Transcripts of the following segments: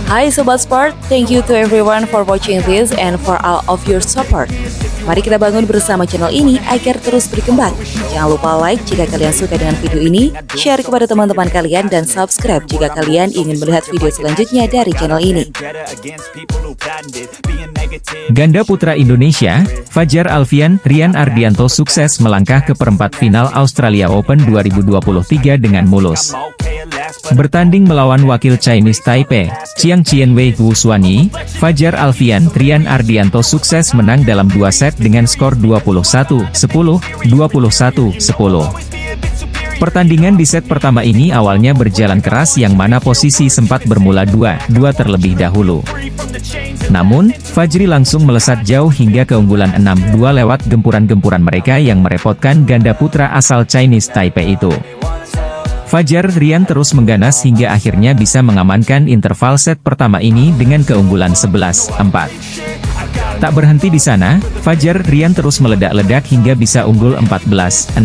Hai Sobat Sport, thank you to everyone for watching this and for all of your support. Mari kita bangun bersama channel ini agar terus berkembang. Jangan lupa like jika kalian suka dengan video ini, share kepada teman-teman kalian, dan subscribe jika kalian ingin melihat video selanjutnya dari channel ini. Ganda putra Indonesia, Fajar Alfian, Rian Ardianto sukses melangkah ke perempat final Australia Open 2023 dengan mulus. Bertanding melawan wakil Chinese Taipei, Chiang Chien-Wei Wu Xuanyi, Fajar Alfian, Rian Ardianto sukses menang dalam 2 set dengan skor 21-10, 21-10. Pertandingan di set pertama ini awalnya berjalan keras yang mana posisi sempat bermula 2-2 terlebih dahulu. Namun, Fajri langsung melesat jauh hingga keunggulan 6-2 lewat gempuran-gempuran mereka yang merepotkan ganda putra asal Chinese Taipei itu. Fajar Rian terus mengganas hingga akhirnya bisa mengamankan interval set pertama ini dengan keunggulan 11-4. Tak berhenti di sana, Fajar Rian terus meledak-ledak hingga bisa unggul 14-6.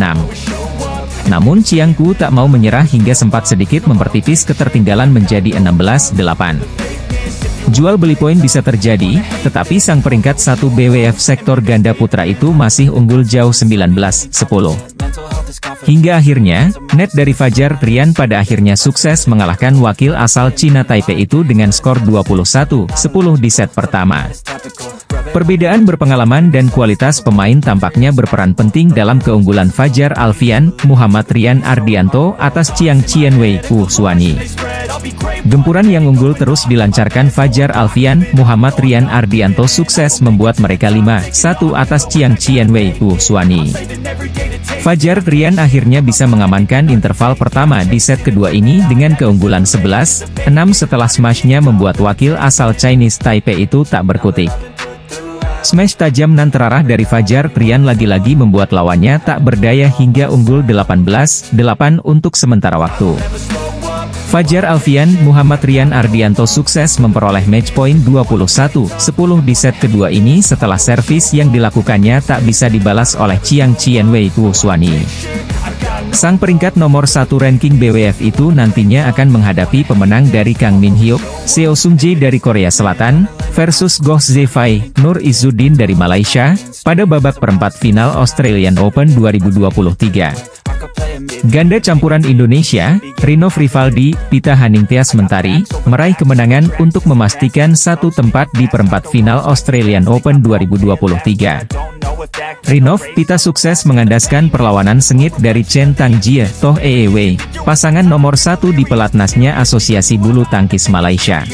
Namun Chiang Ku tak mau menyerah hingga sempat sedikit mempertipis ketertinggalan menjadi 16-8. Jual beli poin bisa terjadi, tetapi sang peringkat 1 BWF sektor ganda putra itu masih unggul jauh 19-10. Hingga akhirnya, net dari Fajar Rian pada akhirnya sukses mengalahkan wakil asal Cina Taipei itu dengan skor 21-10 di set pertama. Perbedaan berpengalaman dan kualitas pemain tampaknya berperan penting dalam keunggulan Fajar Alfian, Muhammad Rian Ardianto atas Chiang Chien-Wei Wu Xuanyi. Gempuran yang unggul terus dilancarkan Fajar Alfian, Muhammad Rian Ardianto sukses membuat mereka 5-1 atas Chiang Chien-Wei Wu Xuanyi. Fajar Rian akhirnya bisa mengamankan interval pertama di set kedua ini dengan keunggulan 11-6 setelah smashnya membuat wakil asal Chinese Taipei itu tak berkutik. Smash tajam nan terarah dari Fajar Rian lagi-lagi membuat lawannya tak berdaya hingga unggul 18-8 untuk sementara waktu. Fajar Alfian, Muhammad Rian Ardianto sukses memperoleh match point 21-10 di set kedua ini setelah servis yang dilakukannya tak bisa dibalas oleh Chiang Chien-Wei Wu Xuanyi. Sang peringkat nomor 1 ranking BWF itu nantinya akan menghadapi pemenang dari Kang Min Hyuk, Seo Sung Jae dari Korea Selatan, versus Goh Zefai, Nur Izzuddin dari Malaysia, pada babak perempat final Australian Open 2023. Ganda campuran Indonesia, Rinov Rivaldi, Pita Haningtyas Mentari, meraih kemenangan untuk memastikan satu tempat di perempat final Australian Open 2023. Rinov, Pita sukses mengandaskan perlawanan sengit dari Chen Tangjie, Toh Eewei, pasangan nomor 1 di pelatnasnya Asosiasi Bulu Tangkis Malaysia.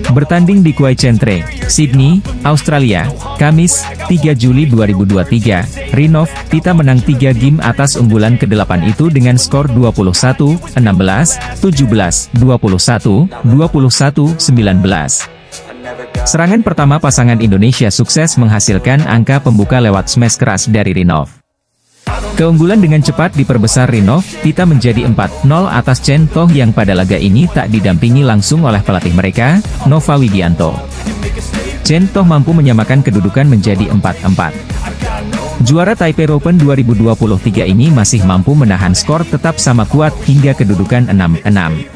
Bertanding di Kwai Centre, Sydney, Australia, Kamis, 3 Juli 2023, Rinov, Pita menang 3 game atas unggulan ke-8 itu dengan skor 21-16, 17-21, 21-19. Serangan pertama pasangan Indonesia sukses menghasilkan angka pembuka lewat smash keras dari Rinov. Keunggulan dengan cepat diperbesar Rinov, Pita menjadi 4-0 atas Chen Toh yang pada laga ini tak didampingi langsung oleh pelatih mereka, Nova Widianto. Chen Toh mampu menyamakan kedudukan menjadi 4-4. Juara Taipei Open 2023 ini masih mampu menahan skor tetap sama kuat hingga kedudukan 6-6.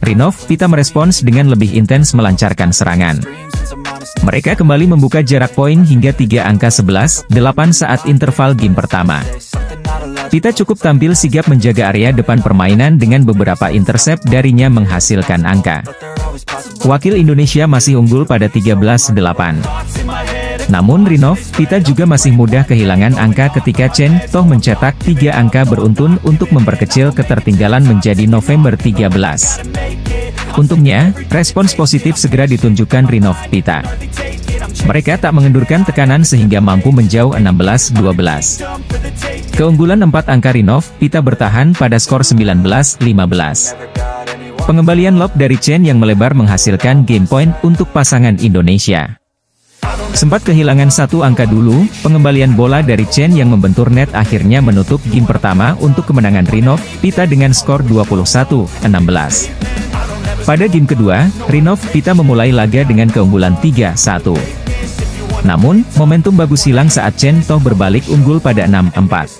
Rinov, Pita merespons dengan lebih intens melancarkan serangan. Mereka kembali membuka jarak poin hingga 3 angka 11-8 saat interval game pertama. Pita cukup tampil sigap menjaga area depan permainan dengan beberapa intercept darinya menghasilkan angka. Wakil Indonesia masih unggul pada 13-8. Namun Rinov, Pita juga masih mudah kehilangan angka ketika Chen Toh mencetak 3 angka beruntun untuk memperkecil ketertinggalan menjadi November 13. Untungnya, respons positif segera ditunjukkan Rinov Pita. Mereka tak mengendurkan tekanan sehingga mampu menjauh 16-12. Keunggulan 4 angka Rinov Pita bertahan pada skor 19-15. Pengembalian lob dari Chen yang melebar menghasilkan game point untuk pasangan Indonesia. Sempat kehilangan 1 angka dulu, pengembalian bola dari Chen yang membentur net akhirnya menutup game pertama untuk kemenangan Rinov Pita dengan skor 21-16. Pada game kedua, Rinov Pita memulai laga dengan keunggulan 3-1. Namun, momentum bagus hilang saat Chen Toh berbalik unggul pada 6-4.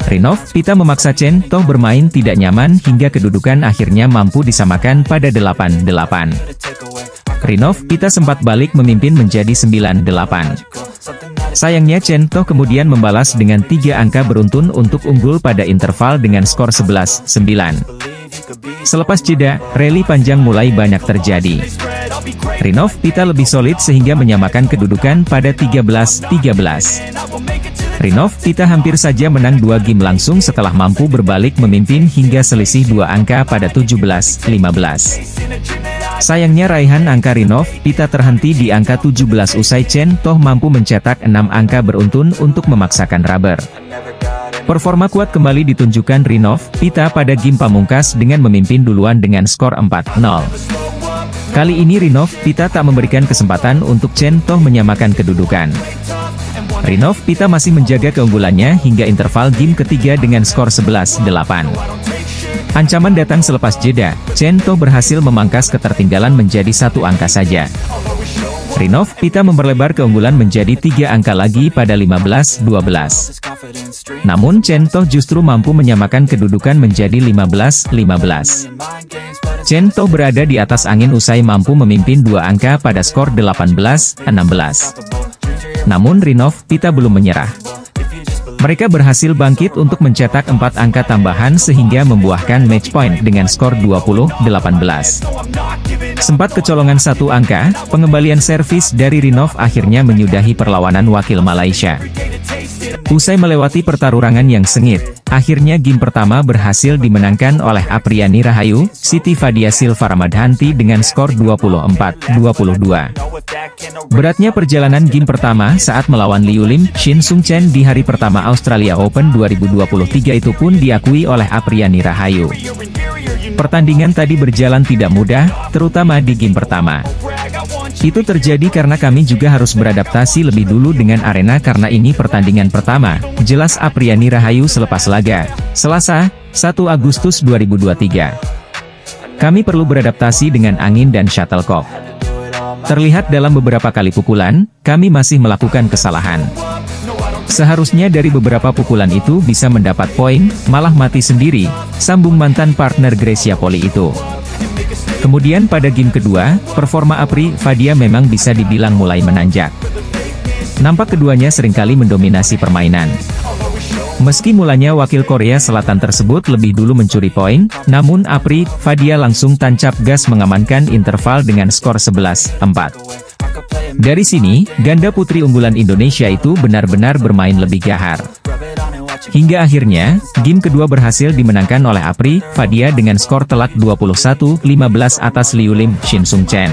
Rinov Pita memaksa Chen Toh bermain tidak nyaman hingga kedudukan akhirnya mampu disamakan pada 8-8. Rinov Pita sempat balik memimpin menjadi 9-8. Sayangnya Chen Toh kemudian membalas dengan 3 angka beruntun untuk unggul pada interval dengan skor 11-9. Selepas jeda, rally panjang mulai banyak terjadi. Rinov Pita lebih solid sehingga menyamakan kedudukan pada 13-13. Rinov Pita hampir saja menang 2 game langsung setelah mampu berbalik memimpin hingga selisih 2 angka pada 17-15. Sayangnya raihan angka Rinov Pita terhenti di angka 17 usai Chen Toh mampu mencetak 6 angka beruntun untuk memaksakan rubber. Performa kuat kembali ditunjukkan Rinov Pita pada game pamungkas dengan memimpin duluan dengan skor 4-0. Kali ini Rinov Pita tak memberikan kesempatan untuk Chen Toh menyamakan kedudukan. Rinov Pita masih menjaga keunggulannya hingga interval game ketiga dengan skor 11-8. Ancaman datang selepas jeda, Chen Toh berhasil memangkas ketertinggalan menjadi 1 angka saja. Rinov Pita memperlebar keunggulan menjadi 3 angka lagi pada 15-12. Namun Chen Toh justru mampu menyamakan kedudukan menjadi 15-15. Chen Toh berada di atas angin usai mampu memimpin 2 angka pada skor 18-16. Namun Rinov Pita belum menyerah. Mereka berhasil bangkit untuk mencetak 4 angka tambahan sehingga membuahkan match point dengan skor 20-18. Sempat kecolongan 1 angka, pengembalian servis dari Rinov akhirnya menyudahi perlawanan wakil Malaysia. Usai melewati pertarungan yang sengit, akhirnya game pertama berhasil dimenangkan oleh Apriani Rahayu, Siti Fadia Silva Ramadhanti dengan skor 24-22. Beratnya perjalanan game pertama saat melawan Liu Lim, Shin Sung Chen di hari pertama Australia Open 2023 itu pun diakui oleh Apriani Rahayu. Pertandingan tadi berjalan tidak mudah, terutama di game pertama. Itu terjadi karena kami juga harus beradaptasi lebih dulu dengan arena karena ini pertandingan pertama, jelas Apriani Rahayu selepas laga, Selasa, 1 Agustus 2023. Kami perlu beradaptasi dengan angin dan shuttlecock. Terlihat dalam beberapa kali pukulan, kami masih melakukan kesalahan. Seharusnya dari beberapa pukulan itu bisa mendapat poin, malah mati sendiri, sambung mantan partner Gracia Poli itu. Kemudian pada game kedua, performa Apri Fadia memang bisa dibilang mulai menanjak. Nampak keduanya seringkali mendominasi permainan. Meski mulanya wakil Korea Selatan tersebut lebih dulu mencuri poin, namun Apri Fadia langsung tancap gas mengamankan interval dengan skor 11-4. Dari sini, ganda putri unggulan Indonesia itu benar-benar bermain lebih gahar. Hingga akhirnya, game kedua berhasil dimenangkan oleh Apri Fadia dengan skor telak 21-15 atas Liu Lim, Shin Sung Chen.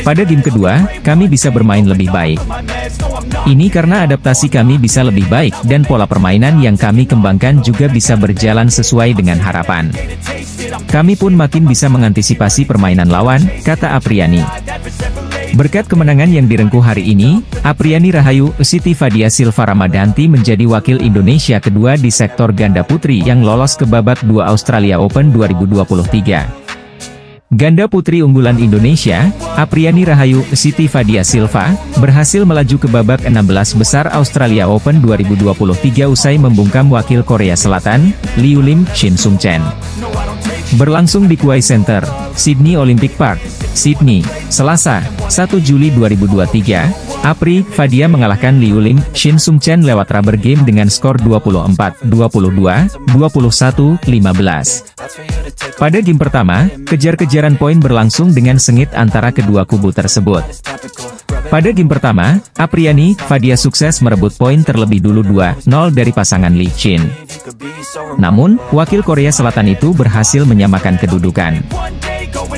Pada game kedua, kami bisa bermain lebih baik. Ini karena adaptasi kami bisa lebih baik dan pola permainan yang kami kembangkan juga bisa berjalan sesuai dengan harapan. Kami pun makin bisa mengantisipasi permainan lawan, kata Apriani. Berkat kemenangan yang direngkuh hari ini, Apriani Rahayu, Siti Fadia Silva Ramadhanti menjadi wakil Indonesia kedua di sektor ganda putri yang lolos ke babak 2 Australia Open 2023. Ganda putri unggulan Indonesia, Apriani Rahayu, Siti Fadia Silva, berhasil melaju ke babak 16 besar Australia Open 2023 usai membungkam wakil Korea Selatan, Liu Lim, Shin Sung Chen. Berlangsung di Kuwai Center, Sydney Olympic Park, Sydney, Selasa, 1 Juli 2023, Apri Fadia mengalahkan Liu Lim, Shin Sung Chen lewat rubber game dengan skor 24-22, 21-15. Pada game pertama, kejar-kejaran poin berlangsung dengan sengit antara kedua kubu tersebut. Pada game pertama, Apriani Fadia sukses merebut poin terlebih dulu 2-0 dari pasangan Lee Chin. Namun, wakil Korea Selatan itu berhasil menyamakan kedudukan.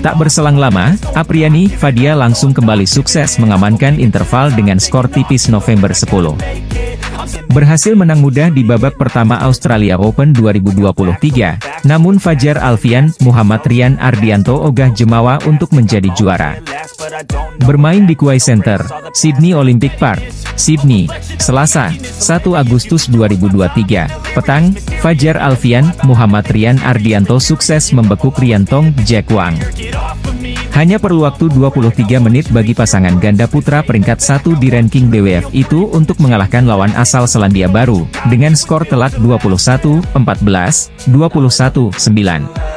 Tak berselang lama, Apriani Fadia langsung kembali sukses mengamankan interval dengan skor tipis November 10. Berhasil menang mudah di babak pertama Australia Open 2023, namun Fajar Alfian, Muhammad Rian Ardianto ogah jemawa untuk menjadi juara. Bermain di Kuwai Center, Sydney Olympic Park, Sydney, Selasa, 1 Agustus 2023, petang, Fajar Alfian, Muhammad Rian Ardianto sukses membekuk Riantong Jack Wang. Hanya perlu waktu 23 menit bagi pasangan ganda putra peringkat 1 di ranking BWF itu untuk mengalahkan lawan asal Selandia Baru, dengan skor telak 21-14, 21-9.